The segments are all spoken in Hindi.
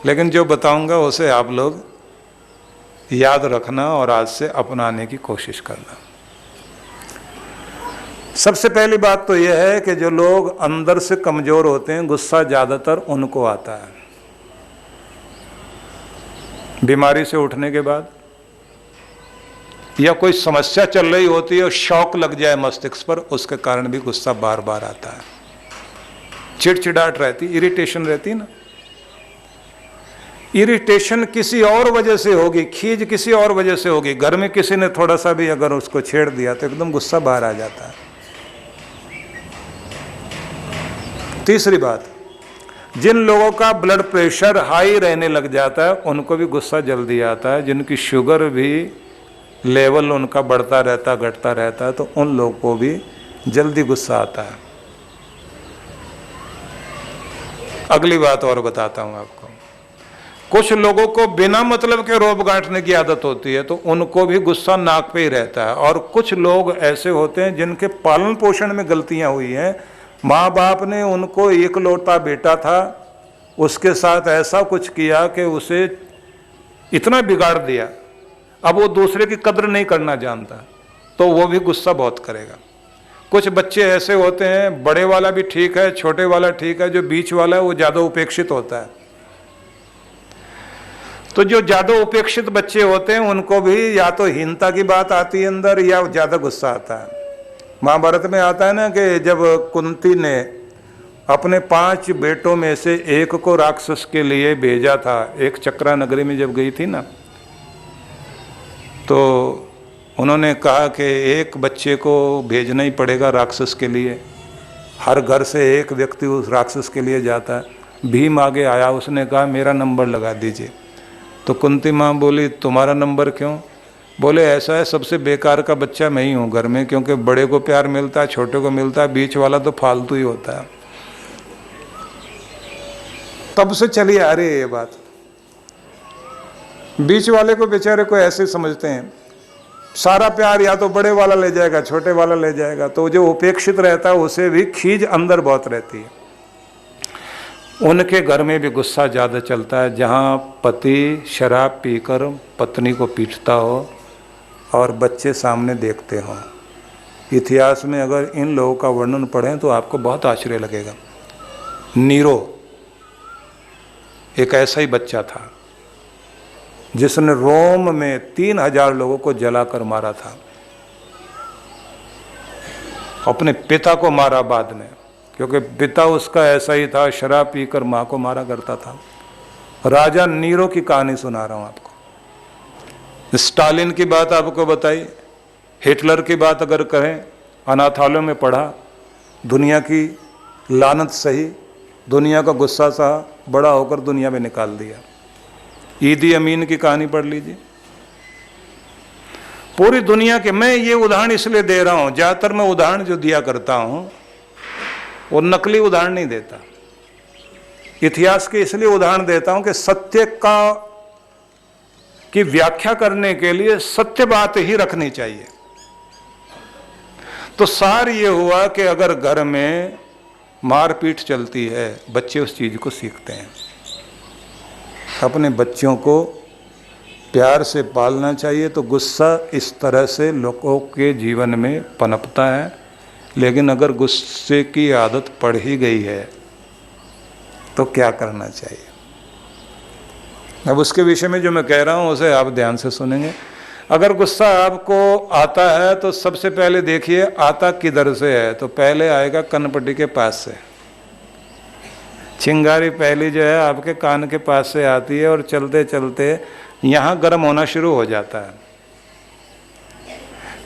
लेकिन जो बताऊंगा उसे आप लोग याद रखना और आज से अपनाने की कोशिश करना। सबसे पहली बात तो यह है कि जो लोग अंदर से कमजोर होते हैं, गुस्सा ज्यादातर उनको आता है बीमारी से उठने के बाद, या कोई समस्या चल रही होती है और शॉक लग जाए मस्तिष्क पर, उसके कारण भी गुस्सा बार बार आता है। चिड़चिड़ाहट रहती, इरिटेशन रहती ना, इरिटेशन किसी और वजह से होगी, खीज किसी और वजह से होगी। घर में किसी ने थोड़ा सा भी अगर उसको छेड़ दिया तो एकदम गुस्सा बाहर आ जाता है। तीसरी बात, जिन लोगों का ब्लड प्रेशर हाई रहने लग जाता है उनको भी गुस्सा जल्दी आता है। जिनकी शुगर भी लेवल उनका बढ़ता रहता घटता रहता है तो उन लोगों को भी जल्दी गुस्सा आता है। अगली बात और बताता हूं आपको, कुछ लोगों को बिना मतलब के रोब गांठने की आदत होती है तो उनको भी गुस्सा नाक पे ही रहता है। और कुछ लोग ऐसे होते हैं जिनके पालन पोषण में गलतियां हुई हैं, माँ बाप ने उनको एकलौता बेटा था, उसके साथ ऐसा कुछ किया कि उसे इतना बिगाड़ दिया, अब वो दूसरे की कद्र नहीं करना जानता, तो वो भी गुस्सा बहुत करेगा। कुछ बच्चे ऐसे होते हैं, बड़े वाला भी ठीक है, छोटे वाला ठीक है, जो बीच वाला है वो ज़्यादा उपेक्षित होता है। तो जो ज़्यादा उपेक्षित बच्चे होते हैं उनको भी या तो हीनता की बात आती है अंदर, या ज़्यादा गुस्सा आता है। महाभारत में आता है ना कि जब कुंती ने अपने 5 बेटों में से एक को राक्षस के लिए भेजा था, एक चक्रा नगरी में जब गई थी ना, तो उन्होंने कहा कि एक बच्चे को भेजना ही पड़ेगा राक्षस के लिए, हर घर से एक व्यक्ति उस राक्षस के लिए जाता है। भीम आगे आया, उसने कहा मेरा नंबर लगा दीजिए। तो कुंती माँ बोली तुम्हारा नंबर क्यों? बोले ऐसा है, सबसे बेकार का बच्चा मैं ही हूँ घर में, क्योंकि बड़े को प्यार मिलता है, छोटे को मिलता है, बीच वाला तो फालतू ही होता है। तब से चली आ रही है ये बात। बीच वाले को बेचारे को ऐसे समझते हैं, सारा प्यार या तो बड़े वाला ले जाएगा, छोटे वाला ले जाएगा। तो जो उपेक्षित रहता है उसे भी खीज अंदर बहुत रहती है। उनके घर में भी गुस्सा ज़्यादा चलता है, जहाँ पति शराब पीकर पत्नी को पीटता हो और बच्चे सामने देखते हों। इतिहास में अगर इन लोगों का वर्णन पढ़ें तो आपको बहुत आश्चर्य लगेगा। नीरो एक ऐसा ही बच्चा था जिसने रोम में 3000 लोगों को जलाकर मारा था। अपने पिता को मारा बाद में, क्योंकि पिता उसका ऐसा ही था, शराब पीकर माँ को मारा करता था। राजा नीरो की कहानी सुना रहा हूँ आपको। स्टालिन की बात आपको बताई, हिटलर की बात अगर कहें, अनाथालयों में पढ़ा, दुनिया की लानत सही, दुनिया का गुस्सा सहा, बड़ा होकर दुनिया में निकाल दिया। ईदी अमीन की कहानी पढ़ लीजिए। पूरी दुनिया के, मैं ये उदाहरण इसलिए दे रहा हूं, ज्यादातर मैं उदाहरण जो दिया करता हूं वो नकली उदाहरण नहीं देता, इतिहास के इसलिए उदाहरण देता हूं कि सत्य की व्याख्या करने के लिए सत्य बात ही रखनी चाहिए। तो सार ये हुआ कि अगर घर में मारपीट चलती है, बच्चे उस चीज को सीखते हैं। अपने बच्चों को प्यार से पालना चाहिए। तो गुस्सा इस तरह से लोगों के जीवन में पनपता है, लेकिन अगर गुस्से की आदत पड़ ही गई है तो क्या करना चाहिए? अब उसके विषय में जो मैं कह रहा हूँ उसे आप ध्यान से सुनेंगे। अगर गुस्सा आपको आता है तो सबसे पहले देखिए आता किधर से है। तो पहले आएगा कनपट्टी के पास से। चिंगारी पहली जो है आपके कान के पास से आती है और चलते चलते यहाँ गर्म होना शुरू हो जाता है।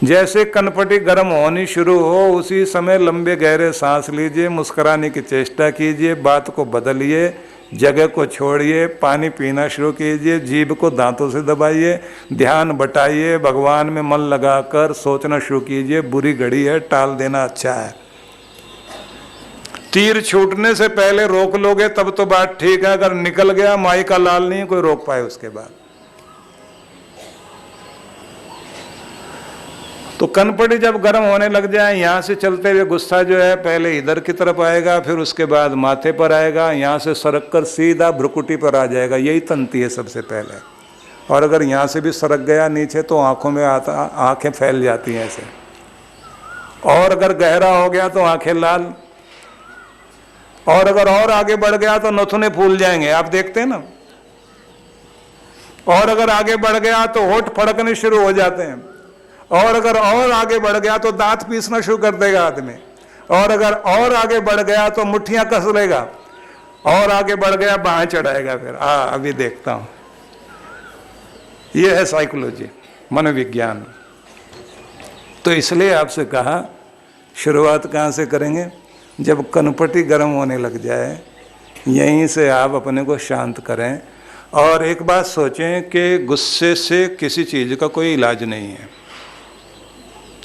जैसे कनपटी गर्म होनी शुरू हो उसी समय लंबे गहरे सांस लीजिए, मुस्कुराने की चेष्टा कीजिए, बात को बदलिए, जगह को छोड़िए, पानी पीना शुरू कीजिए, जीभ को दांतों से दबाइए, ध्यान बटाइए, भगवान में मन लगाकर सोचना शुरू कीजिए। बुरी घड़ी है, टाल देना अच्छा है। तीर छूटने से पहले रोक लोगे तब तो बात ठीक है, अगर निकल गया माई का लाल नहीं कोई रोक पाए उसके बाद। तो कनपटी जब गर्म होने लग जाए, यहाँ से चलते हुए गुस्सा जो है पहले इधर की तरफ आएगा, फिर उसके बाद माथे पर आएगा, यहाँ से सरक कर सीधा भ्रुकुटी पर आ जाएगा। यही तंती है सबसे पहले। और अगर यहाँ से भी सरक गया नीचे तो आँखों में आता, आँखें फैल जाती हैं ऐसे। और अगर गहरा हो गया तो आँखें लाल। और अगर और आगे बढ़ गया तो नथुने फूल जाएंगे, आप देखते हैं ना। और अगर आगे बढ़ गया तो होठ फड़कने शुरू हो जाते हैं। और अगर और आगे बढ़ गया तो दांत पीसना शुरू कर देगा आदमी। और अगर और आगे बढ़ गया तो मुट्ठियां कस लेगा। और आगे बढ़ गया बाहें चढ़ाएगा। फिर अभी देखता हूं। यह है साइकोलॉजी, मनोविज्ञान। तो इसलिए आपसे कहा शुरुआत कहाँ से करेंगे? जब कनपटी गर्म होने लग जाए, यहीं से आप अपने को शांत करें। और एक बात सोचें कि गुस्से से किसी चीज़ का कोई इलाज नहीं है।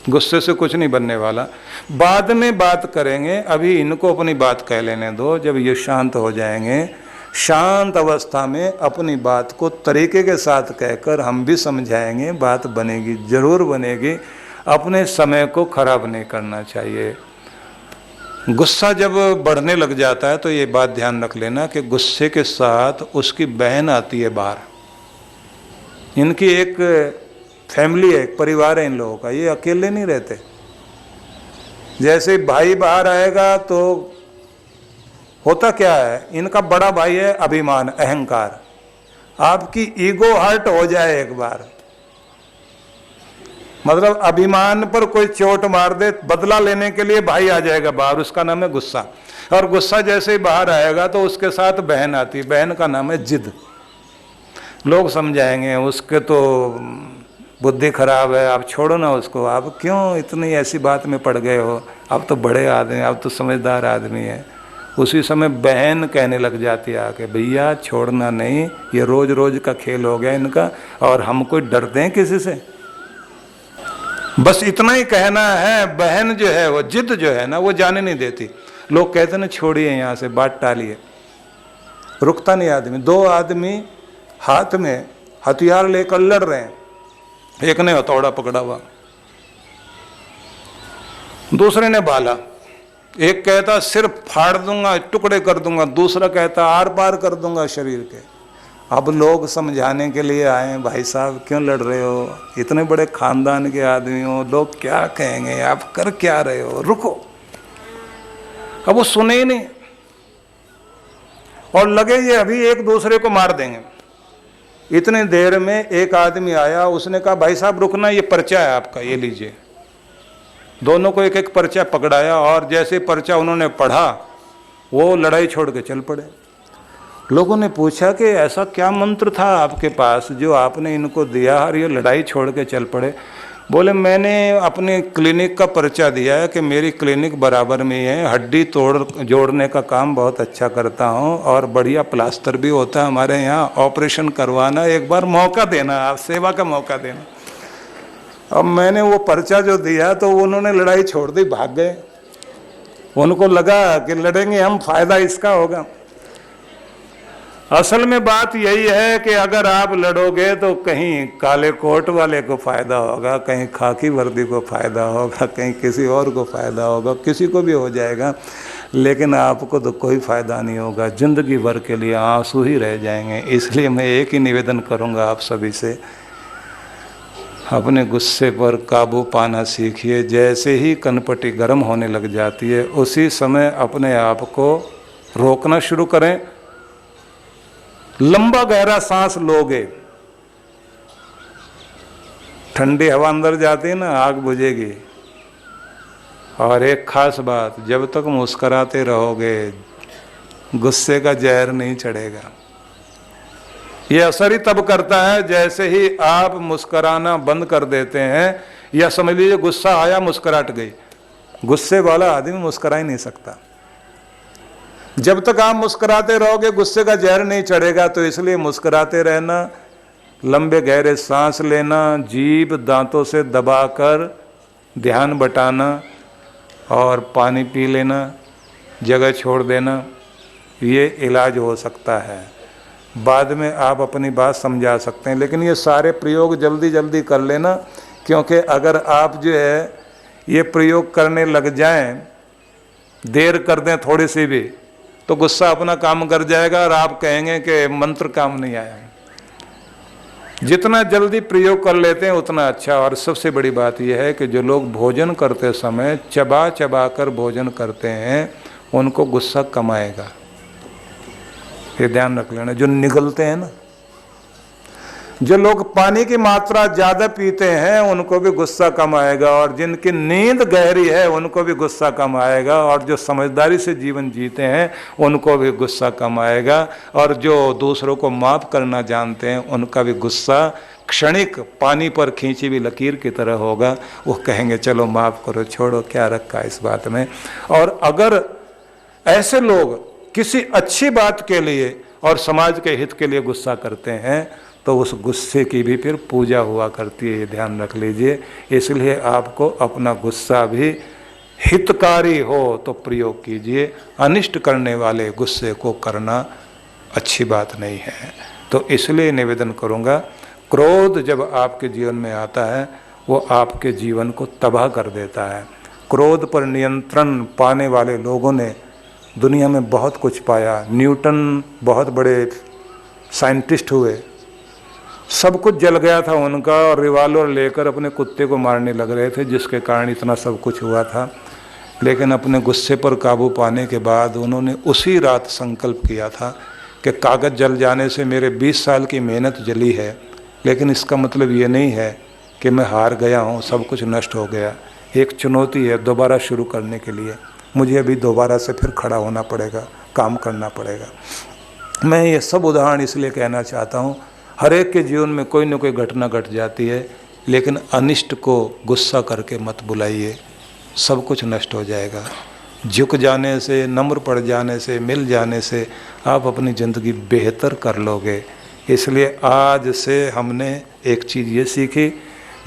गुस्से से कुछ नहीं बनने वाला। बाद में बात करेंगे, अभी इनको अपनी बात कह लेने दो। जब ये शांत हो जाएंगे, शांत अवस्था में अपनी बात को तरीके के साथ कहकर हम भी समझाएंगे, बात बनेगी, जरूर बनेगी। अपने समय को खराब नहीं करना चाहिए। गुस्सा जब बढ़ने लग जाता है तो ये बात ध्यान रख लेना कि गुस्से के साथ उसकी बहन आती है बाहर। इनकी एक फैमिली है, एक परिवार है इन लोगों का, ये अकेले नहीं रहते। जैसे भाई बाहर आएगा तो होता क्या है, इनका बड़ा भाई है अभिमान, अहंकार। आपकी ईगो हर्ट हो जाए एक बार, मतलब अभिमान पर कोई चोट मार दे, बदला लेने के लिए भाई आ जाएगा बाहर, उसका नाम है गुस्सा। और गुस्सा जैसे ही बाहर आएगा तो उसके साथ बहन आती है, बहन का नाम है जिद। लोग समझाएंगे उसके तो बुद्धि खराब है, आप छोड़ो ना उसको, आप क्यों इतनी ऐसी बात में पड़ गए हो, आप तो बड़े आदमी, आप तो समझदार आदमी है। उसी समय बहन कहने लग जाती है आके, भैया छोड़ना नहीं, ये रोज रोज का खेल हो गया इनका, और हम कोई डरते हैं किसी से? बस इतना ही कहना है। बहन जो है वो जिद जो है ना, वो जाने नहीं देती। लोग कहते ना छोड़िए यहाँ से, बात टालिए, रुकता नहीं आदमी। दो आदमी हाथ में हथियार लेकर लड़ रहे हैं, एक ने हथौड़ा पकड़ा हुआ, दूसरे ने भाला। एक कहता सिर फाड़ दूंगा, टुकड़े कर दूंगा, दूसरा कहता आर पार कर दूंगा शरीर के। अब लोग समझाने के लिए आए, भाई साहब क्यों लड़ रहे हो, इतने बड़े खानदान के आदमी हो, लोग क्या कहेंगे, आप कर क्या रहे हो, रुको। अब वो सुने ही नहीं और लगे ये अभी एक दूसरे को मार देंगे। इतने देर में एक आदमी आया, उसने कहा भाई साहब रुकना, ये पर्चा है आपका, ये लीजिए। दोनों को एक एक पर्चा पकड़ाया और जैसे पर्चा उन्होंने पढ़ा, वो लड़ाई छोड़ के चल पड़े। लोगों ने पूछा कि ऐसा क्या मंत्र था आपके पास जो आपने इनको दिया और ये लड़ाई छोड़ के चल पड़े? बोले मैंने अपने क्लिनिक का पर्चा दिया है कि मेरी क्लिनिक बराबर में है, हड्डी जोड़ने का काम बहुत अच्छा करता हूँ और बढ़िया प्लास्टर भी होता है हमारे यहाँ, ऑपरेशन करवाना, एक बार मौका देना, आप सेवा का मौका देना। अब मैंने वो पर्चा जो दिया तो उन्होंने लड़ाई छोड़ दी, भाग गए। उनको लगा कि लड़ेंगे हम, फायदा इसका होगा। असल में बात यही है कि अगर आप लड़ोगे तो कहीं काले कोट वाले को फायदा होगा, कहीं खाकी वर्दी को फायदा होगा, कहीं किसी और को फायदा होगा, किसी को भी हो जाएगा, लेकिन आपको तो कोई फायदा नहीं होगा। जिंदगी भर के लिए आंसू ही रह जाएंगे। इसलिए मैं एक ही निवेदन करूंगा आप सभी से, अपने गुस्से पर काबू पाना सीखिए। जैसे ही कनपटी गर्म होने लग जाती है, उसी समय अपने आप को रोकना शुरू करें। लंबा गहरा सांस लोगे, ठंडी हवा अंदर जाती है ना, आग बुझेगी। और एक खास बात, जब तक मुस्कुराते रहोगे गुस्से का जहर नहीं चढ़ेगा। ये असर ही तब करता है जैसे ही आप मुस्कुराना बंद कर देते हैं, या समझ लीजिए गुस्सा आया, मुस्कुराहट गई। गुस्से वाला आदमी मुस्कुरा ही नहीं सकता। जब तक आप मुस्कुराते रहोगे गुस्से का जहर नहीं चढ़ेगा। तो इसलिए मुस्कुराते रहना, लंबे गहरे सांस लेना, जीभ दांतों से दबाकर ध्यान बटाना और पानी पी लेना, जगह छोड़ देना, ये इलाज हो सकता है। बाद में आप अपनी बात समझा सकते हैं, लेकिन ये सारे प्रयोग जल्दी जल्दी कर लेना, क्योंकि अगर आप जो है ये प्रयोग करने लग जाएं, देर कर दें थोड़ी सी भी, तो गुस्सा अपना काम कर जाएगा और आप कहेंगे कि मंत्र काम नहीं आया। जितना जल्दी प्रयोग कर लेते हैं उतना अच्छा। और सबसे बड़ी बात यह है कि जो लोग भोजन करते समय चबा चबा कर भोजन करते हैं उनको गुस्सा कम आएगा, ये ध्यान रख लेना। जो निगलते हैं ना, जो लोग पानी की मात्रा ज्यादा पीते हैं उनको भी गुस्सा कम आएगा, और जिनकी नींद गहरी है उनको भी गुस्सा कम आएगा, और जो समझदारी से जीवन जीते हैं उनको भी गुस्सा कम आएगा, और जो दूसरों को माफ करना जानते हैं उनका भी गुस्सा क्षणिक पानी पर खींची हुई लकीर की तरह होगा। वो कहेंगे चलो माफ करो, छोड़ो, क्या रखा इस बात में। और अगर ऐसे लोग किसी अच्छी बात के लिए और समाज के हित के लिए गुस्सा करते हैं तो उस गुस्से की भी फिर पूजा हुआ करती है, ये ध्यान रख लीजिए। इसलिए आपको अपना गुस्सा भी हितकारी हो तो प्रयोग कीजिए, अनिष्ट करने वाले गुस्से को करना अच्छी बात नहीं है। तो इसलिए निवेदन करूँगा, क्रोध जब आपके जीवन में आता है वो आपके जीवन को तबाह कर देता है। क्रोध पर नियंत्रण पाने वाले लोगों ने दुनिया में बहुत कुछ पाया। न्यूटन बहुत बड़े साइंटिस्ट हुए, सब कुछ जल गया था उनका, और रिवॉल्वर लेकर अपने कुत्ते को मारने लग रहे थे, जिसके कारण इतना सब कुछ हुआ था। लेकिन अपने गुस्से पर काबू पाने के बाद उन्होंने उसी रात संकल्प किया था कि कागज़ जल जाने से मेरे 20 साल की मेहनत जली है, लेकिन इसका मतलब ये नहीं है कि मैं हार गया हूँ, सब कुछ नष्ट हो गया। एक चुनौती है दोबारा शुरू करने के लिए, मुझे अभी दोबारा से फिर खड़ा होना पड़ेगा, काम करना पड़ेगा। मैं ये सब उदाहरण इसलिए कहना चाहता हूँ, हर एक के जीवन में कोई न कोई घटना घट जाती है, लेकिन अनिष्ट को गुस्सा करके मत बुलाइए, सब कुछ नष्ट हो जाएगा। झुक जाने से, नम्र पड़ जाने से, मिल जाने से आप अपनी ज़िंदगी बेहतर कर लोगे। इसलिए आज से हमने एक चीज़ ये सीखी,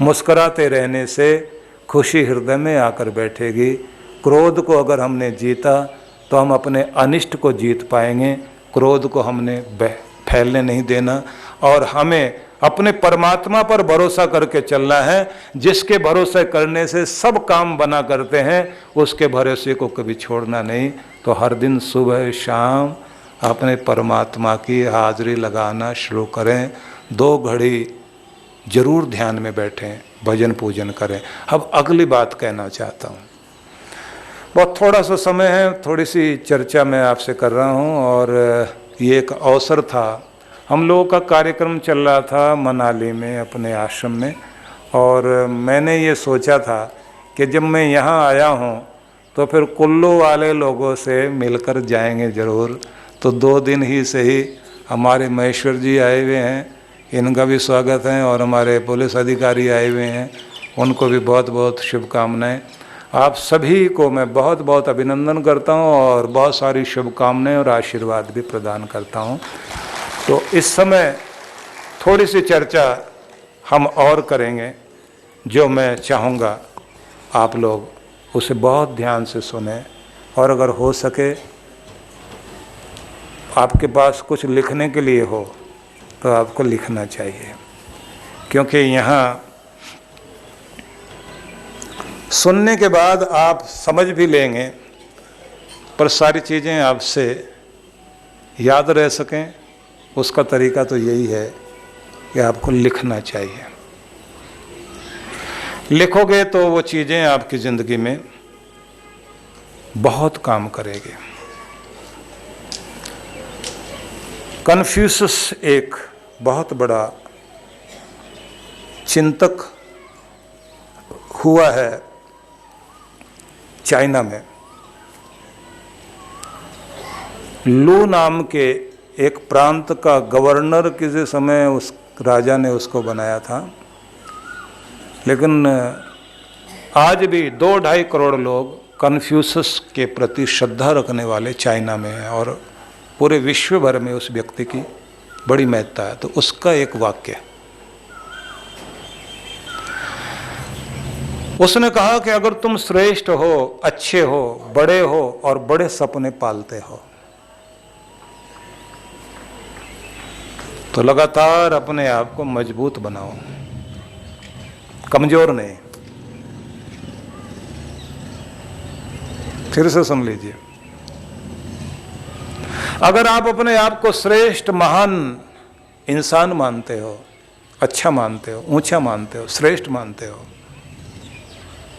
मुस्कुराते रहने से खुशी हृदय में आकर बैठेगी। क्रोध को अगर हमने जीता तो हम अपने अनिष्ट को जीत पाएंगे। क्रोध को हमने फैलने नहीं देना, और हमें अपने परमात्मा पर भरोसा करके चलना है, जिसके भरोसे करने से सब काम बना करते हैं, उसके भरोसे को कभी छोड़ना नहीं। तो हर दिन सुबह शाम अपने परमात्मा की हाजिरी लगाना शुरू करें। 2 घड़ी जरूर ध्यान में बैठें, भजन पूजन करें। अब अगली बात कहना चाहता हूँ, बहुत थोड़ा सा समय है, थोड़ी सी चर्चा मैं आपसे कर रहा हूँ। और ये एक अवसर था, हम लोगों का कार्यक्रम चल रहा था मनाली में अपने आश्रम में, और मैंने ये सोचा था कि जब मैं यहाँ आया हूँ तो फिर कुल्लू वाले लोगों से मिलकर जाएंगे ज़रूर। तो 2 दिन ही सही, हमारे महेश्वर जी आए हुए हैं, इनका भी स्वागत है, और हमारे पुलिस अधिकारी आए हुए हैं, उनको भी बहुत बहुत शुभकामनाएं। आप सभी को मैं बहुत बहुत अभिनंदन करता हूँ और बहुत सारी शुभकामनाएं और आशीर्वाद भी प्रदान करता हूँ। तो इस समय थोड़ी सी चर्चा हम और करेंगे, जो मैं चाहूँगा आप लोग उसे बहुत ध्यान से सुने, और अगर हो सके आपके पास कुछ लिखने के लिए हो तो आपको लिखना चाहिए, क्योंकि यहाँ सुनने के बाद आप समझ भी लेंगे, पर सारी चीज़ें आपसे याद रह सकें उसका तरीका तो यही है कि आपको लिखना चाहिए। लिखोगे तो वो चीज़ें आपकी ज़िंदगी में बहुत काम करेगी। कन्फ्यूशस एक बहुत बड़ा चिंतक हुआ है चाइना में। लू नाम के एक प्रांत का गवर्नर किसी समय उस राजा ने उसको बनाया था, लेकिन आज भी 2-2.5 करोड़ लोग कन्फ्यूशस के प्रति श्रद्धा रखने वाले चाइना में हैं, और पूरे विश्व भर में उस व्यक्ति की बड़ी महत्ता है। तो उसका एक वाक्य, उसने कहा कि अगर तुम श्रेष्ठ हो, अच्छे हो, बड़े हो और बड़े सपने पालते हो तो लगातार अपने आप को मजबूत बनाओ, कमजोर नहीं। फिर से सुन लीजिए, अगर आप अपने आप को श्रेष्ठ महान इंसान मानते हो, अच्छा मानते हो, ऊंचा मानते हो, श्रेष्ठ मानते हो,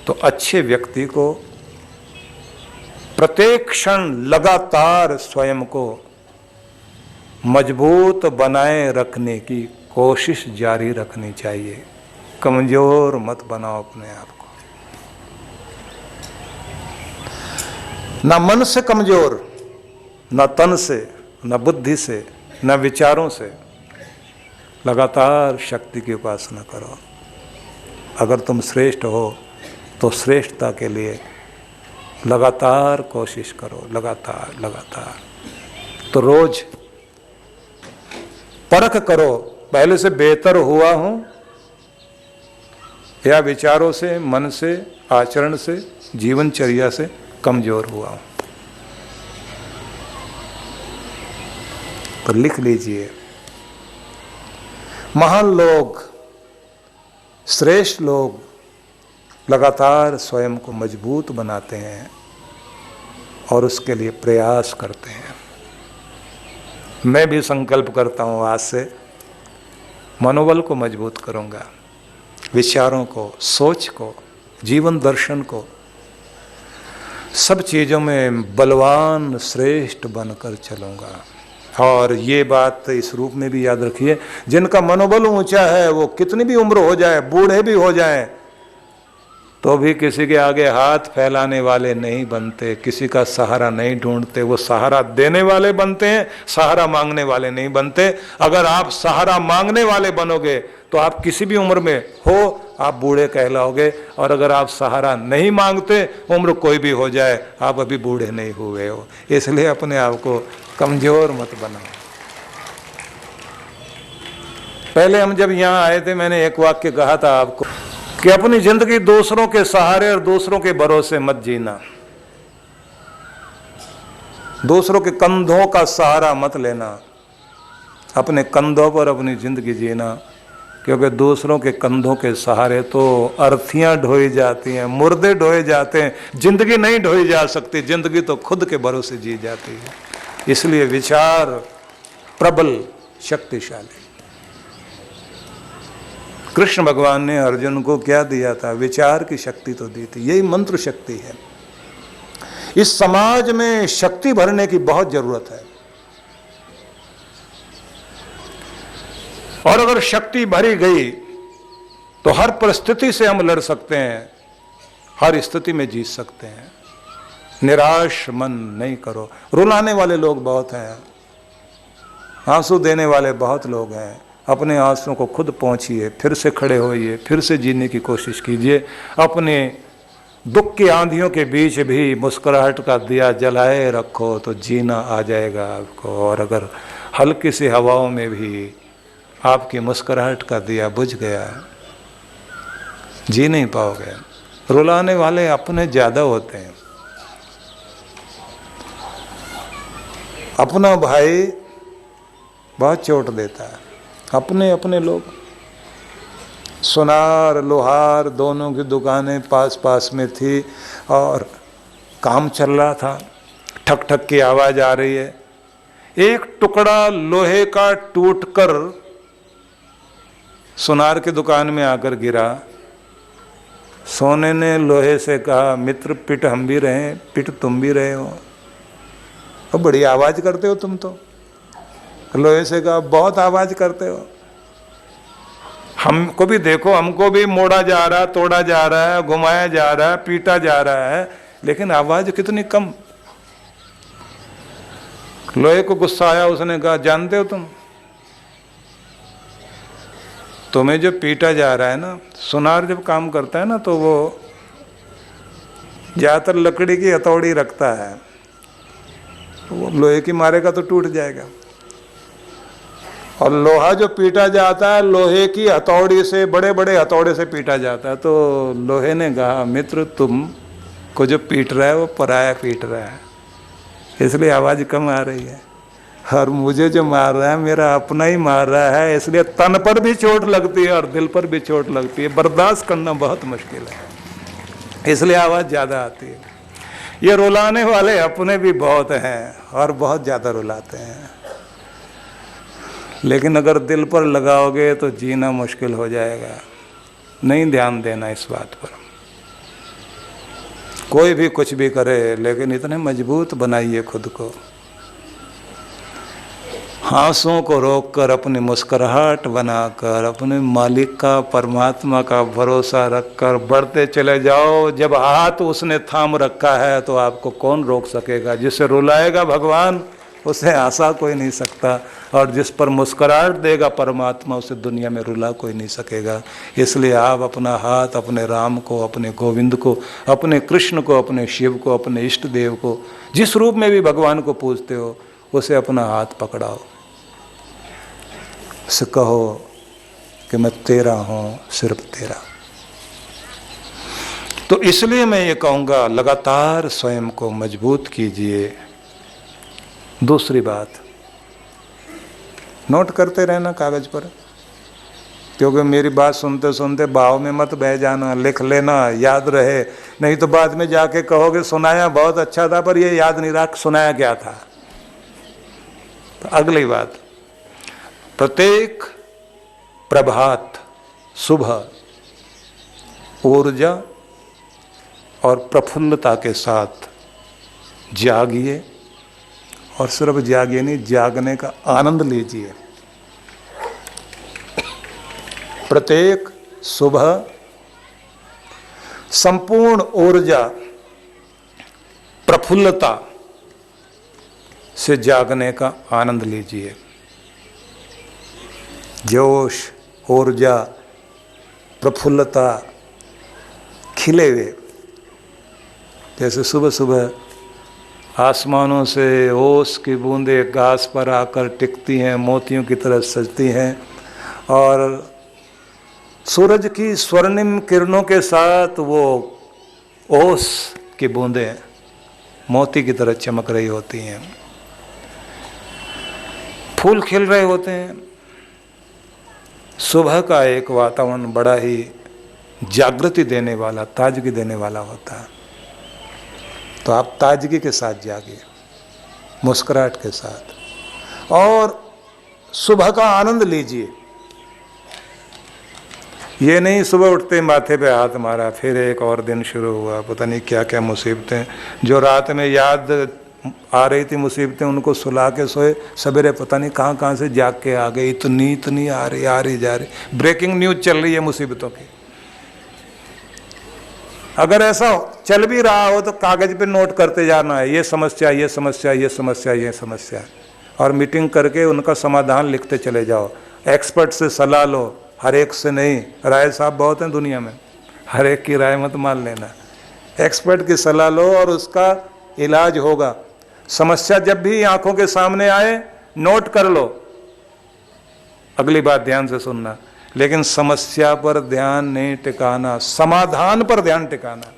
तो अच्छे व्यक्ति को प्रत्येक क्षण लगातार स्वयं को मजबूत बनाए रखने की कोशिश जारी रखनी चाहिए। कमजोर मत बनाओ अपने आप को। ना मन से कमजोर, ना तन से, ना बुद्धि से, ना विचारों से। लगातार शक्ति की उपासना करो। अगर तुम श्रेष्ठ हो तो श्रेष्ठता के लिए लगातार कोशिश करो, लगातार लगातार। तो रोज परख करो, पहले से बेहतर हुआ हूं या विचारों से, मन से, आचरण से, जीवनचर्या से कमजोर हुआ हूं। तो लिख लीजिए, महान लोग, श्रेष्ठ लोग लगातार स्वयं को मजबूत बनाते हैं और उसके लिए प्रयास करते हैं। मैं भी संकल्प करता हूँ, आज से मनोबल को मजबूत करूँगा, विचारों को, सोच को, जीवन दर्शन को, सब चीज़ों में बलवान श्रेष्ठ बनकर चलूँगा। और ये बात इस रूप में भी याद रखिए, जिनका मनोबल ऊंचा है वो कितनी भी उम्र हो जाए, बूढ़े भी हो जाएं, तो भी किसी के आगे हाथ फैलाने वाले नहीं बनते, किसी का सहारा नहीं ढूंढते, वो सहारा देने वाले बनते हैं, सहारा मांगने वाले नहीं बनते। अगर आप सहारा मांगने वाले बनोगे तो आप किसी भी उम्र में हो, आप बूढ़े कहलाओगे। और अगर आप सहारा नहीं मांगते, उम्र कोई भी हो जाए, आप अभी बूढ़े नहीं हुए हो। इसलिए अपने आप को कमजोर मत बनाओ। पहले हम जब यहाँ आए थे, मैंने एक वाक्य कहा था आपको कि अपनी जिंदगी दूसरों के सहारे और दूसरों के भरोसे मत जीना, दूसरों के कंधों का सहारा मत लेना, अपने कंधों पर अपनी जिंदगी जीना। क्योंकि दूसरों के कंधों के सहारे तो अर्थियां ढोई जाती हैं, मुर्दे ढोए जाते हैं, जिंदगी नहीं ढोई जा सकती। जिंदगी तो खुद के भरोसे जी जाती है। इसलिए विचार प्रबल, शक्तिशाली। कृष्ण भगवान ने अर्जुन को क्या दिया था? विचार की शक्ति तो दी थी। यही मंत्र शक्ति है। इस समाज में शक्ति भरने की बहुत जरूरत है। और अगर शक्ति भरी गई तो हर परिस्थिति से हम लड़ सकते हैं, हर स्थिति में जीत सकते हैं। निराश मन नहीं करो। रुलाने वाले लोग बहुत हैं, आंसू देने वाले बहुत लोग हैं। अपने आंसुओं को खुद पहुंचिए, फिर से खड़े होइए, फिर से जीने की कोशिश कीजिए। अपने दुख की आंधियों के बीच भी मुस्कुराहट का दिया जलाए रखो तो जीना आ जाएगा आपको। और अगर हल्की सी हवाओं में भी आपकी मुस्कुराहट का दिया बुझ गया, जी नहीं पाओगे। रुलाने वाले अपने ज्यादा होते हैं। अपना भाई बहुत चोट देता है, अपने अपने लोग। सुनार लोहार दोनों की दुकानें पास पास में थी और काम चल रहा था। ठक ठक की आवाज आ रही है। एक टुकड़ा लोहे का टूटकर सुनार की दुकान में आकर गिरा। सोने ने लोहे से कहा, मित्र पिट हम भी रहे, पिट तुम भी रहे हो। और बड़ी आवाज करते हो तुम तो। लोहे से कहा, बहुत आवाज करते हो, हमको भी देखो, हमको भी मोड़ा जा रहा है, तोड़ा जा रहा है, घुमाया जा रहा है, पीटा जा रहा है, लेकिन आवाज कितनी कम। लोहे को गुस्सा आया, उसने कहा, जानते हो तुम्हें जो पीटा जा रहा है ना, सुनार जब काम करता है ना तो वो ज्यादातर लकड़ी की हथौड़ी रखता है, तो वो लोहे की मारेगा तो टूट जाएगा। और लोहा जो पीटा जाता है लोहे की हथौड़ी से, बड़े बड़े हथौड़े से पीटा जाता है। तो लोहे ने कहा, मित्र तुम को जो पीट रहा है वो पराया पीट रहा है, इसलिए आवाज कम आ रही है। और मुझे जो मार रहा है मेरा अपना ही मार रहा है, इसलिए तन पर भी चोट लगती है और दिल पर भी चोट लगती है। बर्दाश्त करना बहुत मुश्किल है, इसलिए आवाज़ ज़्यादा आती है। ये रुलाने वाले अपने भी बहुत हैं और बहुत ज़्यादा रुलाते हैं, लेकिन अगर दिल पर लगाओगे तो जीना मुश्किल हो जाएगा। नहीं ध्यान देना इस बात पर। कोई भी कुछ भी करे, लेकिन इतने मजबूत बनाइए खुद को। आंसुओं को रोककर अपनी मुस्कुराहट बनाकर अपने मालिक का, परमात्मा का भरोसा रखकर बढ़ते चले जाओ। जब हाथ उसने थाम रखा है तो आपको कौन रोक सकेगा। जिसे रुलाएगा भगवान, उसे हंसा कोई नहीं सकता, और जिस पर मुस्कुराहट देगा परमात्मा, उसे दुनिया में रुला कोई नहीं सकेगा। इसलिए आप अपना हाथ अपने राम को, अपने गोविंद को, अपने कृष्ण को, अपने शिव को, अपने इष्ट देव को, जिस रूप में भी भगवान को पूजते हो, उसे अपना हाथ पकड़ाओ। उसे कहो कि मैं तेरा हूँ, सिर्फ तेरा। तो इसलिए मैं ये कहूँगा, लगातार स्वयं को मजबूत कीजिए। दूसरी बात, नोट करते रहना कागज पर, क्योंकि मेरी बात सुनते सुनते भाव में मत बह जाना, लिख लेना, याद रहे। नहीं तो बाद में जाके कहोगे सुनाया बहुत अच्छा था पर ये याद नहीं रहा सुनाया क्या था। तो अगली बात, प्रत्येक प्रभात सुबह ऊर्जा और प्रफुल्लता के साथ जागिए, और सिर्फ जागिए नहीं, जागने का आनंद लीजिए। प्रत्येक सुबह संपूर्ण ऊर्जा प्रफुल्लता से जागने का आनंद लीजिए। जोश, ऊर्जा, प्रफुल्लता खिले हुए, जैसे सुबह सुबह आसमानों से ओस की बूंदें घास पर आकर टिकती हैं, मोतियों की तरह सजती हैं, और सूरज की स्वर्णिम किरणों के साथ वो ओस की बूंदें मोती की तरह चमक रही होती हैं। फूल खिल रहे होते हैं। सुबह का एक वातावरण बड़ा ही जागृति देने वाला, ताजगी देने वाला होता है। तो आप ताजगी के साथ जागिए, मुस्कुराहट के साथ, और सुबह का आनंद लीजिए। ये नहीं सुबह उठते माथे पे हाथ मारा, फिर एक और दिन शुरू हुआ, पता नहीं क्या क्या मुसीबतें, जो रात में याद आ रही थी मुसीबतें, उनको सुला के सोए, सवेरे पता नहीं कहाँ कहाँ से जाग के आ गई, इतनी आ रही जा रही। ब्रेकिंग न्यूज चल रही है मुसीबतों की। अगर ऐसा चल भी रहा हो तो कागज पे नोट करते जाना है, ये समस्या, ये समस्या, ये समस्या, ये समस्या, और मीटिंग करके उनका समाधान लिखते चले जाओ। एक्सपर्ट से सलाह लो, हर एक से नहीं। राय साहब बहुत हैं दुनिया में, हर एक की राय मत मान लेना। एक्सपर्ट की सलाह लो और उसका इलाज होगा। समस्या जब भी आंखों के सामने आए नोट कर लो। अगली बात ध्यान से सुनना, लेकिन समस्या पर ध्यान नहीं टिकाना, समाधान पर ध्यान टिकाना।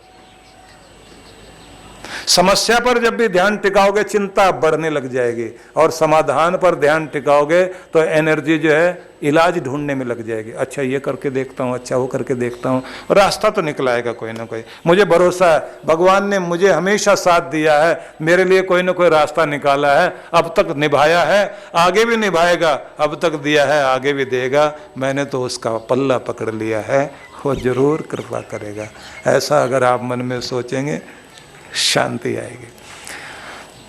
समस्या पर जब भी ध्यान टिकाओगे चिंता बढ़ने लग जाएगी, और समाधान पर ध्यान टिकाओगे तो एनर्जी जो है इलाज ढूंढने में लग जाएगी। अच्छा ये करके देखता हूँ, अच्छा वो करके देखता हूँ, रास्ता तो निकल आएगा कोई ना कोई। मुझे भरोसा है, भगवान ने मुझे हमेशा साथ दिया है, मेरे लिए कोई ना कोई रास्ता निकाला है, अब तक निभाया है, आगे भी निभाएगा, अब तक दिया है आगे भी देगा। मैंने तो उसका पल्ला पकड़ लिया है, वो जरूर कृपा करेगा। ऐसा अगर आप मन में सोचेंगे शांति आएगी।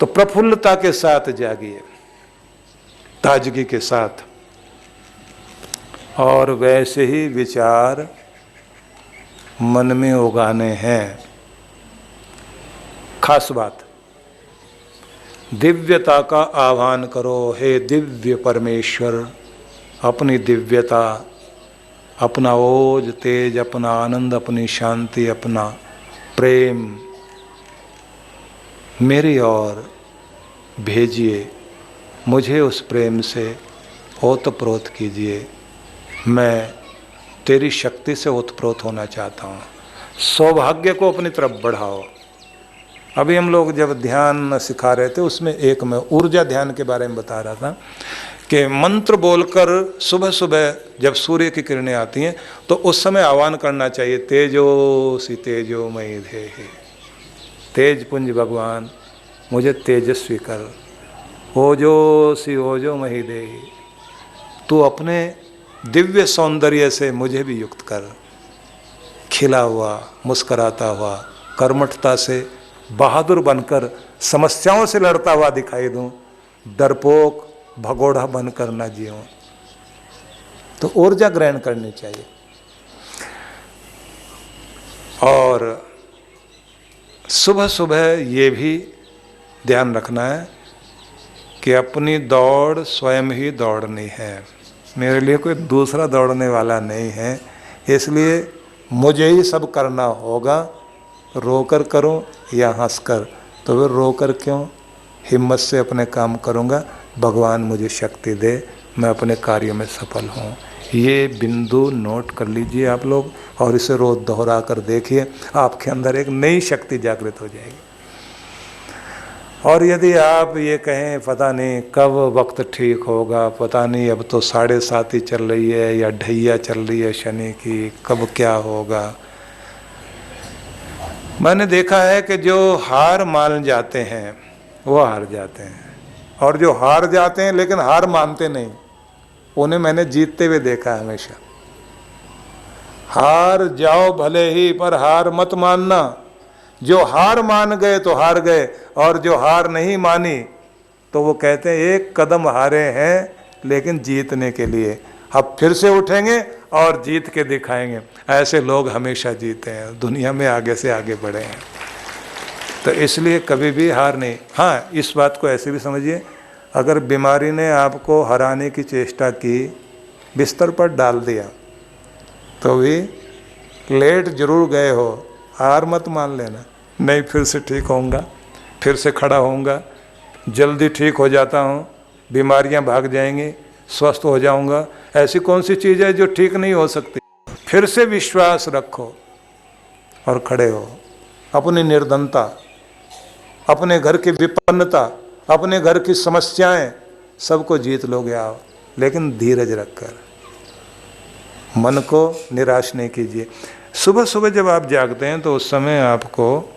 तो प्रफुल्लता के साथ जागिए, ताजगी के साथ, और वैसे ही विचार मन में उगाने हैं। खास बात, दिव्यता का आह्वान करो। हे दिव्य परमेश्वर, अपनी दिव्यता, अपना ओज तेज, अपना आनंद, अपनी शांति, अपना प्रेम मेरी ओर भेजिए। मुझे उस प्रेम से ओतप्रोत कीजिए। मैं तेरी शक्ति से ओतप्रोत होना चाहता हूँ। सौभाग्य को अपनी तरफ बढ़ाओ, अभी हम लोग जब ध्यान सिखा रहे थे उसमें एक मैं ऊर्जा ध्यान के बारे में बता रहा था कि मंत्र बोलकर सुबह सुबह जब सूर्य की किरणें आती हैं तो उस समय आह्वान करना चाहिए, तेजोसी तेजोमयी देहि, तेज पुंज भगवान मुझे तेजस्वी कर, ओजोसी ओजोमयी देहि, तू अपने दिव्य सौंदर्य से मुझे भी युक्त कर, खिला हुआ मुस्कराता हुआ कर्मठता से बहादुर बनकर समस्याओं से लड़ता हुआ दिखाई दूं, डरपोक भगोड़ा बनकर ना जियूं। तो ऊर्जा ग्रहण करनी चाहिए। और सुबह सुबह ये भी ध्यान रखना है कि अपनी दौड़ स्वयं ही दौड़नी है, मेरे लिए कोई दूसरा दौड़ने वाला नहीं है, इसलिए मुझे ही सब करना होगा। रोकर करूं या हंसकर, तो फिर रोकर क्यों, हिम्मत से अपने काम करूंगा, भगवान मुझे शक्ति दे, मैं अपने कार्य में सफल हूँ। ये बिंदु नोट कर लीजिए आप लोग और इसे रोज दोहरा कर देखिए, आपके अंदर एक नई शक्ति जागृत हो जाएगी। और यदि आप ये कहें पता नहीं कब वक्त ठीक होगा, पता नहीं अब तो 7:30 ही चल रही है या ढैया चल रही है शनि की, कब क्या होगा। मैंने देखा है कि जो हार मान जाते हैं वो हार जाते हैं, और जो हार जाते हैं लेकिन हार मानते नहीं, उन्हें मैंने जीतते हुए देखा है हमेशा। हार जाओ भले ही, पर हार मत मानना। जो हार मान गए तो हार गए, और जो हार नहीं मानी तो वो कहते हैं एक कदम हारे हैं लेकिन जीतने के लिए, अब फिर से उठेंगे और जीत के दिखाएंगे। ऐसे लोग हमेशा जीते हैं, दुनिया में आगे से आगे बढ़े हैं। तो इसलिए कभी भी हार नहीं। हाँ, इस बात को ऐसे भी समझिए, अगर बीमारी ने आपको हराने की चेष्टा की, बिस्तर पर डाल दिया, तो भी लेट जरूर गए हो, हार मत मान लेना, नहीं फिर से ठीक होऊंगा, फिर से खड़ा होऊंगा, जल्दी ठीक हो जाता हूँ, बीमारियाँ भाग जाएंगी, स्वस्थ हो जाऊंगा। ऐसी कौन सी चीज़ है जो ठीक नहीं हो सकती। फिर से विश्वास रखो और खड़े हो। अपनी निर्धनता, अपने घर की विपन्नता, अपने घर की समस्याएं सबको जीत लोगे आप, लेकिन धीरज रखकर, मन को निराश नहीं कीजिए। सुबह सुबह जब आप जागते हैं तो उस समय आपको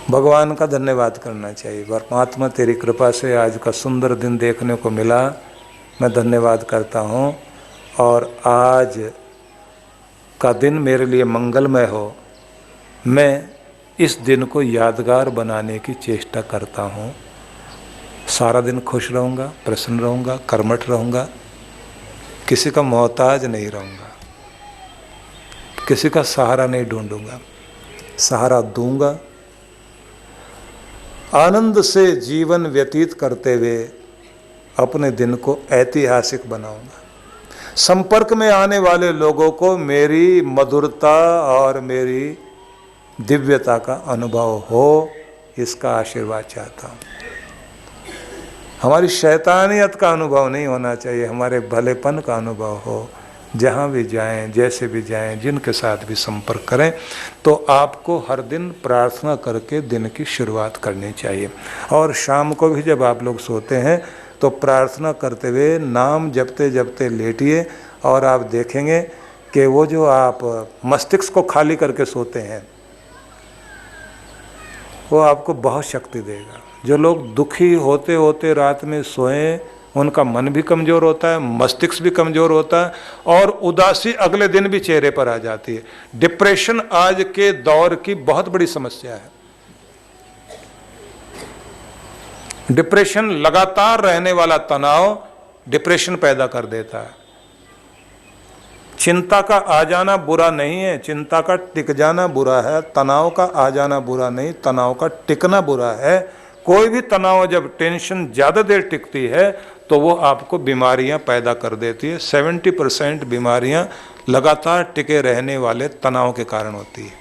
भगवान का धन्यवाद करना चाहिए। परमात्मा तेरी कृपा से आज का सुंदर दिन देखने को मिला, मैं धन्यवाद करता हूँ, और आज का दिन मेरे लिए मंगलमय हो। मैं इस दिन को यादगार बनाने की चेष्टा करता हूँ। सारा दिन खुश रहूँगा, प्रसन्न रहूँगा, कर्मठ रहूँगा, किसी का मोहताज नहीं रहूँगा, किसी का सहारा नहीं ढूंढूंगा, सहारा दूंगा। आनंद से जीवन व्यतीत करते हुए अपने दिन को ऐतिहासिक बनाऊंगा। संपर्क में आने वाले लोगों को मेरी मधुरता और मेरी दिव्यता का अनुभव हो, इसका आशीर्वाद चाहता हूँ। हमारी शैतानियत का अनुभव नहीं होना चाहिए, हमारे भलेपन का अनुभव हो। जहाँ भी जाएं, जैसे भी जाएं, जिनके साथ भी संपर्क करें, तो आपको हर दिन प्रार्थना करके दिन की शुरुआत करनी चाहिए। और शाम को भी जब आप लोग सोते हैं तो प्रार्थना करते हुए नाम जपते जपते लेटिए, और आप देखेंगे कि वो जो आप मस्तिष्क को खाली करके सोते हैं वो आपको बहुत शक्ति देगा। जो लोग दुखी होते होते रात में सोएं, उनका मन भी कमज़ोर होता है, मस्तिष्क भी कमज़ोर होता है, और उदासी अगले दिन भी चेहरे पर आ जाती है। डिप्रेशन आज के दौर की बहुत बड़ी समस्या है। डिप्रेशन, लगातार रहने वाला तनाव डिप्रेशन पैदा कर देता है। चिंता का आ जाना बुरा नहीं है, चिंता का टिक जाना बुरा है। तनाव का आ जाना बुरा नहीं, तनाव का टिकना बुरा है। कोई भी तनाव, जब टेंशन ज़्यादा देर टिकती है तो वो आपको बीमारियां पैदा कर देती है। 70% बीमारियां लगातार टिके रहने वाले तनाव के कारण होती है।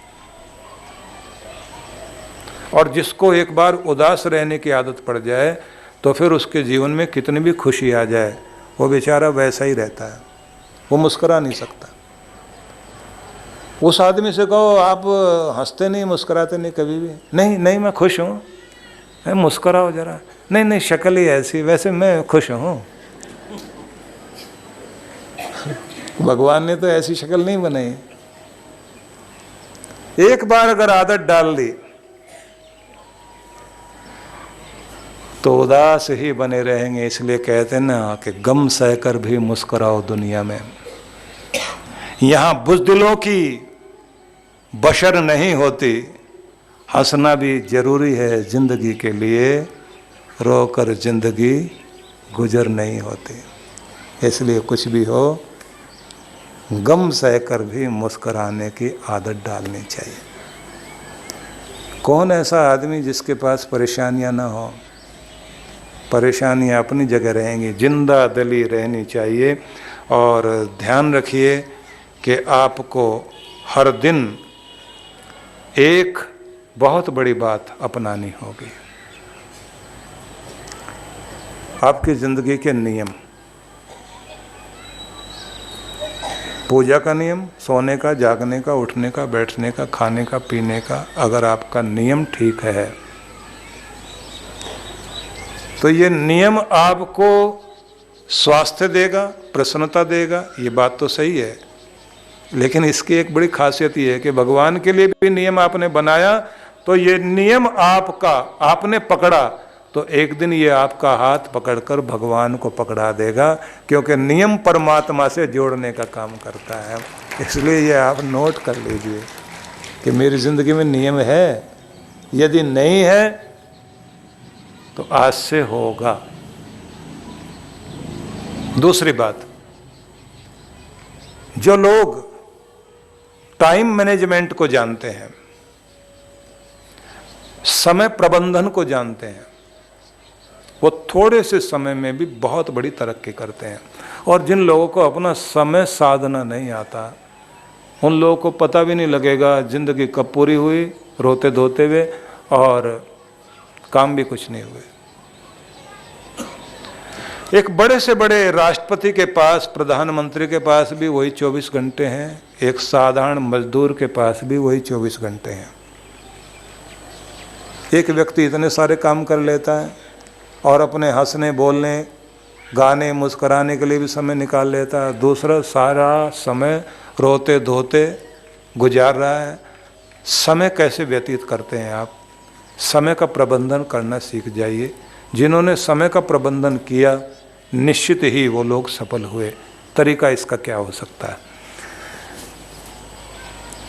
और जिसको एक बार उदास रहने की आदत पड़ जाए तो फिर उसके जीवन में कितनी भी खुशी आ जाए, वो बेचारा वैसा ही रहता है, वो मुस्कुरा नहीं सकता। उस आदमी से कहो आप हंसते नहीं, मुस्कुराते नहीं कभी भी। नहीं नहीं मैं खुश हूँ। मुस्कुराओ जरा। नहीं नहीं शक्ल ही ऐसी, वैसे मैं खुश हूँ। भगवान ने तो ऐसी शक्ल नहीं बनाई। एक बार अगर आदत डाल दी तो उदास ही बने रहेंगे। इसलिए कहते हैं ना कि गम सहकर भी मुस्कुराओ दुनिया में। यहां बुज़दिलों की बशर नहीं होती, हंसना भी जरूरी है जिंदगी के लिए, रोकर जिंदगी गुजर नहीं होती। इसलिए कुछ भी हो गम सहकर भी मुस्कुराने की आदत डालनी चाहिए। कौन ऐसा आदमी जिसके पास परेशानियां ना हो? परेशानियां अपनी जगह रहेंगी, जिंदा दिली रहनी चाहिए। और ध्यान रखिए कि आपको हर दिन एक बहुत बड़ी बात अपनानी होगी। आपकी जिंदगी के नियम, पूजा का नियम, सोने का, जागने का, उठने का, बैठने का, खाने का, पीने का, अगर आपका नियम ठीक है तो ये नियम आपको स्वास्थ्य देगा, प्रसन्नता देगा। ये बात तो सही है, लेकिन इसकी एक बड़ी खासियत ये है कि भगवान के लिए भी नियम आपने बनाया तो ये नियम आपका आपने पकड़ा तो एक दिन ये आपका हाथ पकड़कर भगवान को पकड़ा देगा, क्योंकि नियम परमात्मा से जोड़ने का काम करता है। इसलिए ये आप नोट कर लीजिए कि मेरी जिंदगी में नियम है। यदि नहीं है तो आज से होगा। दूसरी बात, जो लोग टाइम मैनेजमेंट को जानते हैं, समय प्रबंधन को जानते हैं, वो थोड़े से समय में भी बहुत बड़ी तरक्की करते हैं। और जिन लोगों को अपना समय साधना नहीं आता, उन लोगों को पता भी नहीं लगेगा जिंदगी कब पूरी हुई, रोते धोते हुए, और काम भी कुछ नहीं हुए। एक बड़े से बड़े राष्ट्रपति के पास, प्रधानमंत्री के पास भी वही 24 घंटे हैं। एक साधारण मजदूर के पास भी वही 24 घंटे हैं। एक व्यक्ति इतने सारे काम कर लेता है और अपने हंसने, बोलने, गाने, मुस्कुराने के लिए भी समय निकाल लेता है। दूसरा सारा समय रोते धोते गुजार रहा है। समय कैसे व्यतीत करते हैं आप? समय का प्रबंधन करना सीख जाइए। जिन्होंने समय का प्रबंधन किया निश्चित ही वो लोग सफल हुए। तरीका इसका क्या हो सकता है?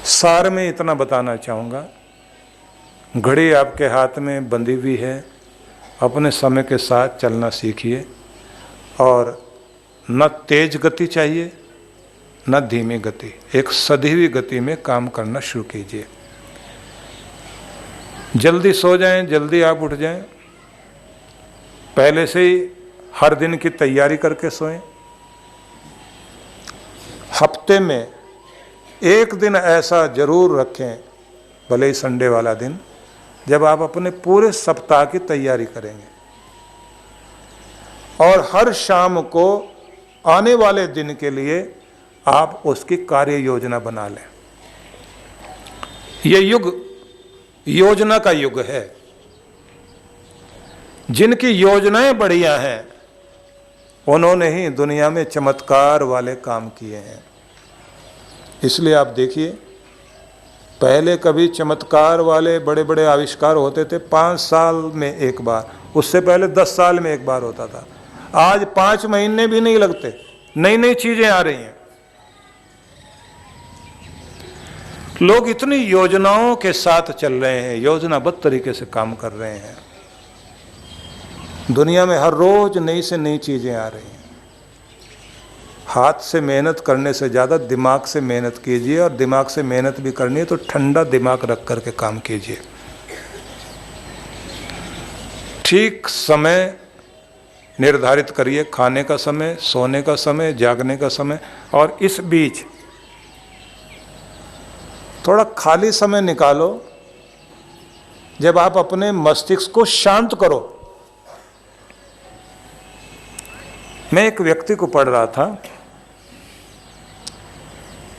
सार में इतना बताना चाहूँगा, घड़ी आपके हाथ में बंधी हुई है, अपने समय के साथ चलना सीखिए। और न तेज गति चाहिए न धीमी गति, एक सधी हुई गति में काम करना शुरू कीजिए। जल्दी सो जाएं, जल्दी आप उठ जाएं, पहले से ही हर दिन की तैयारी करके सोएं। हफ्ते में एक दिन ऐसा जरूर रखें, भले ही संडे वाला दिन, जब आप अपने पूरे सप्ताह की तैयारी करेंगे। और हर शाम को आने वाले दिन के लिए आप उसकी कार्य योजना बना लें। ये युग योजना का युग है। जिनकी योजनाएं बढ़िया हैं उन्होंने ही दुनिया में चमत्कार वाले काम किए हैं। इसलिए आप देखिए, पहले कभी चमत्कार वाले बड़े बड़े आविष्कार होते थे 5 साल में एक बार, उससे पहले 10 साल में एक बार होता था। आज 5 महीने भी नहीं लगते, नई नई चीजें आ रही हैं। लोग इतनी योजनाओं के साथ चल रहे हैं, योजनाबद्ध तरीके से काम कर रहे हैं। दुनिया में हर रोज नई से नई चीजें आ रही हैं। हाथ से मेहनत करने से ज़्यादा दिमाग से मेहनत कीजिए, और दिमाग से मेहनत भी करनी है तो ठंडा दिमाग रख करके काम कीजिए। ठीक समय निर्धारित करिए, खाने का समय, सोने का समय, जागने का समय। और इस बीच थोड़ा खाली समय निकालो जब आप अपने मस्तिष्क को शांत करो। मैं एक व्यक्ति को पढ़ रहा था,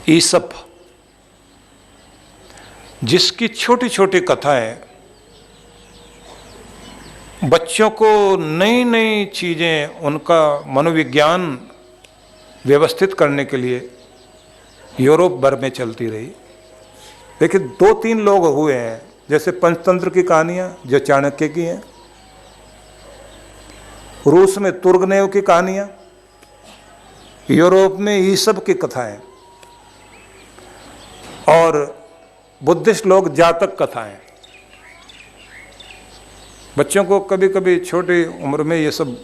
ईसप जिसकी छोटी छोटी कथाएं बच्चों को नई नई चीज़ें, उनका मनोविज्ञान व्यवस्थित करने के लिए यूरोप भर में चलती रही। देखिए 2-3 लोग हुए हैं, जैसे पंचतंत्र की कहानियां जो चाणक्य की हैं, रूस में तुर्गनेव की कहानियां, यूरोप में ईसब की कथाएं, और बुद्धिस्ट लोग जातक कथाएं। बच्चों को कभी कभी छोटी उम्र में ये सब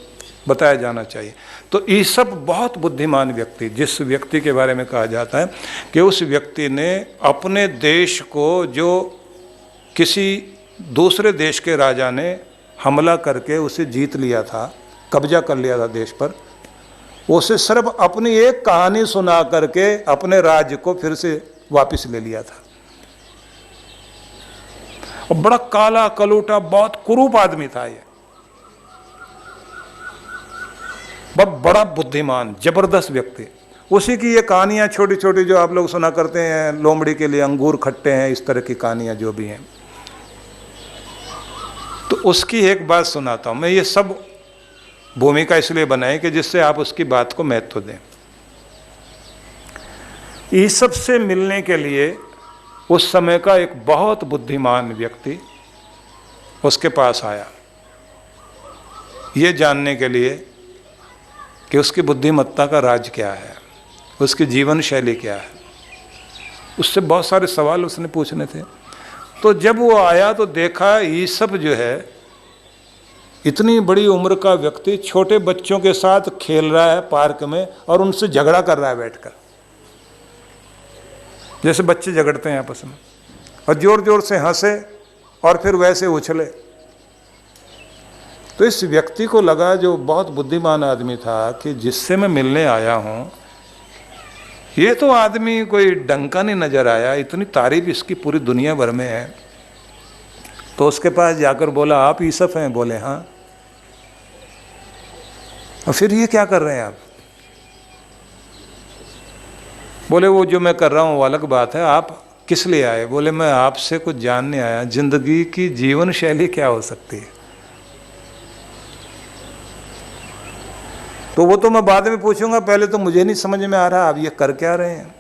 बताया जाना चाहिए। तो ईसब बहुत बुद्धिमान व्यक्ति, जिस व्यक्ति के बारे में कहा जाता है कि उस व्यक्ति ने अपने देश को, जो किसी दूसरे देश के राजा ने हमला करके उसे जीत लिया था, कब्जा कर लिया था देश पर, उसे सिर्फ अपनी एक कहानी सुना करके अपने राज्य को फिर से वापस ले लिया था। और बड़ा काला कलूटा, बहुत कुरूप आदमी था ये, बहुत बड़ा बुद्धिमान, जबरदस्त व्यक्ति। उसी की ये कहानियां छोटी छोटी जो आप लोग सुना करते हैं, लोमड़ी के लिए अंगूर खट्टे हैं, इस तरह की कहानियां जो भी हैं। तो उसकी एक बात सुनाता हूं मैं। ये सब भूमिका इसलिए बनाई कि जिससे आप उसकी बात को महत्व दें। ईसब से मिलने के लिए उस समय का एक बहुत बुद्धिमान व्यक्ति उसके पास आया, ये जानने के लिए कि उसकी बुद्धिमत्ता का राज क्या है, उसकी जीवन शैली क्या है। उससे बहुत सारे सवाल उसने पूछने थे। तो जब वो आया तो देखा ईसब जो है, इतनी बड़ी उम्र का व्यक्ति छोटे बच्चों के साथ खेल रहा है पार्क में और उनसे झगड़ा कर रहा है बैठकर, जैसे बच्चे झगड़ते हैं आपस में, और जोर जोर से हंसे और फिर वैसे उछले। तो इस व्यक्ति को लगा, जो बहुत बुद्धिमान आदमी था, कि जिससे मैं मिलने आया हूं, ये तो आदमी कोई डंका नहीं नजर आया, इतनी तारीफ इसकी पूरी दुनिया भर में है। तो उसके पास जाकर बोला, आप ईसब हैं? बोले हाँ। और फिर ये क्या कर रहे हैं आप? बोले वो जो मैं कर रहा हूँ वो अलग बात है, आप किस लिए आए? बोले मैं आपसे कुछ जानने आया, जिंदगी की जीवन शैली क्या हो सकती है। तो वो तो मैं बाद में पूछूंगा, पहले तो मुझे नहीं समझ में आ रहा आप ये कर क्या रहे हैं।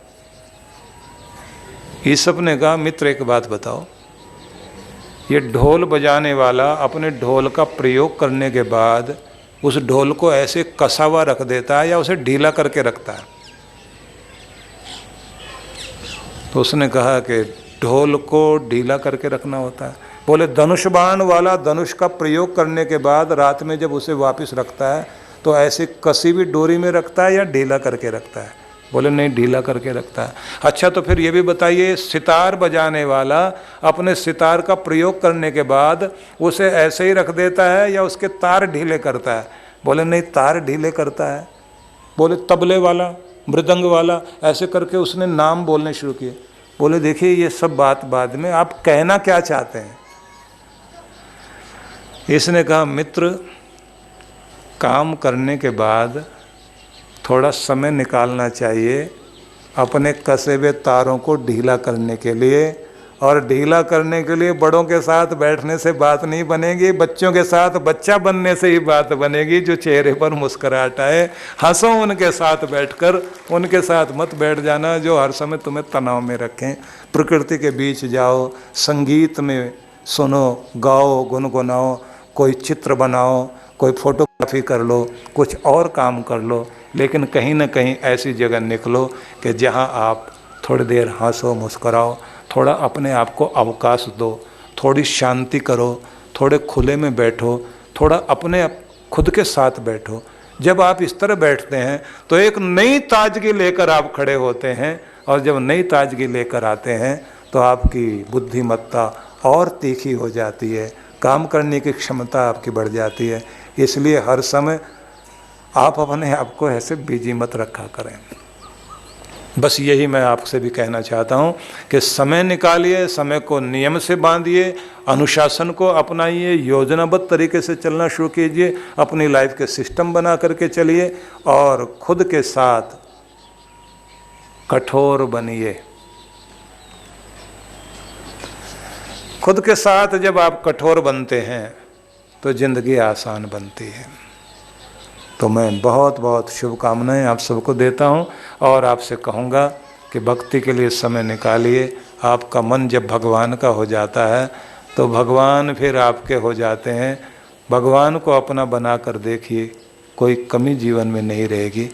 ईसब ने कहा, मित्र एक बात बताओ, ये ढोल बजाने वाला अपने ढोल का प्रयोग करने के बाद उस ढोल को ऐसे कसा हुआ रख देता है या उसे ढीला करके रखता है? तो उसने कहा कि ढोल को ढीला करके रखना होता है। बोले धनुष बाण वाला धनुष का प्रयोग करने के बाद रात में जब उसे वापस रखता है तो ऐसे कसी हुई डोरी में रखता है या ढीला करके रखता है? बोले नहीं, ढीला करके रखता है। अच्छा तो फिर ये भी बताइए, सितार बजाने वाला अपने सितार का प्रयोग करने के बाद उसे ऐसे ही रख देता है या उसके तार ढीले करता है? बोले नहीं, तार ढीले करता है। बोले तबले वाला, मृदंग वाला, ऐसे करके उसने नाम बोलने शुरू किए। बोले देखिए ये सब बात बाद में, आप कहना क्या चाहते हैं? इसने कहा, मित्र काम करने के बाद थोड़ा समय निकालना चाहिए अपने कसे हुए तारों को ढीला करने के लिए, और ढीला करने के लिए बड़ों के साथ बैठने से बात नहीं बनेगी, बच्चों के साथ बच्चा बनने से ही बात बनेगी। जो चेहरे पर मुस्कुराहट आए, हंसो उनके साथ बैठकर, उनके साथ मत बैठ जाना जो हर समय तुम्हें तनाव में रखें। प्रकृति के बीच जाओ, संगीत में सुनो, गाओ, गुनगुनाओ, कोई चित्र बनाओ, कोई फोटोग्राफी कर लो, कुछ और काम कर लो, लेकिन कहीं ना कहीं ऐसी जगह निकलो कि जहां आप थोड़ी देर हंसो, मुस्कुराओ, थोड़ा अपने आप को अवकाश दो, थोड़ी शांति करो, थोड़े खुले में बैठो, थोड़ा अपने खुद के साथ बैठो। जब आप इस तरह बैठते हैं तो एक नई ताजगी लेकर आप खड़े होते हैं, और जब नई ताजगी लेकर आते हैं तो आपकी बुद्धिमत्ता और तीखी हो जाती है, काम करने की क्षमता आपकी बढ़ जाती है। इसलिए हर समय आप अपने आप को ऐसे बिजी मत रखा करें। बस यही मैं आपसे भी कहना चाहता हूँ कि समय निकालिए, समय को नियम से बांधिए, अनुशासन को अपनाइए, योजनाबद्ध तरीके से चलना शुरू कीजिए, अपनी लाइफ के सिस्टम बना करके चलिए, और खुद के साथ कठोर बनिए। खुद के साथ जब आप कठोर बनते हैं तो जिंदगी आसान बनती है। तो मैं बहुत बहुत शुभकामनाएं आप सबको देता हूं और आपसे कहूँगा कि भक्ति के लिए समय निकालिए। आपका मन जब भगवान का हो जाता है तो भगवान फिर आपके हो जाते हैं। भगवान को अपना बना कर देखिए, कोई कमी जीवन में नहीं रहेगी।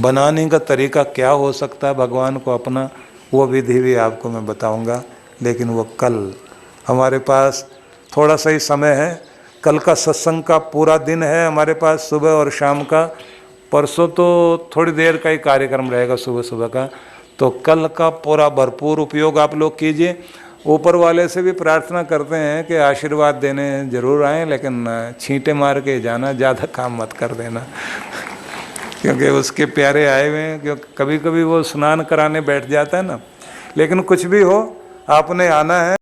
बनाने का तरीका क्या हो सकता है भगवान को अपना, वो विधि भी आपको मैं बताऊंगा, लेकिन वो कल। हमारे पास थोड़ा सा ही समय है। कल का सत्संग का पूरा दिन है हमारे पास, सुबह और शाम का। परसों तो थोड़ी देर का ही कार्यक्रम रहेगा सुबह सुबह का। तो कल का पूरा भरपूर उपयोग आप लोग कीजिए। ऊपर वाले से भी प्रार्थना करते हैं कि आशीर्वाद देने ज़रूर आएँ, लेकिन छींटे मार के जाना, ज़्यादा काम मत कर देना क्योंकि उसके प्यारे आए हुए हैं। क्योंकि कभी कभी वो स्नान कराने बैठ जाता है ना। लेकिन कुछ भी हो, आपने आना है।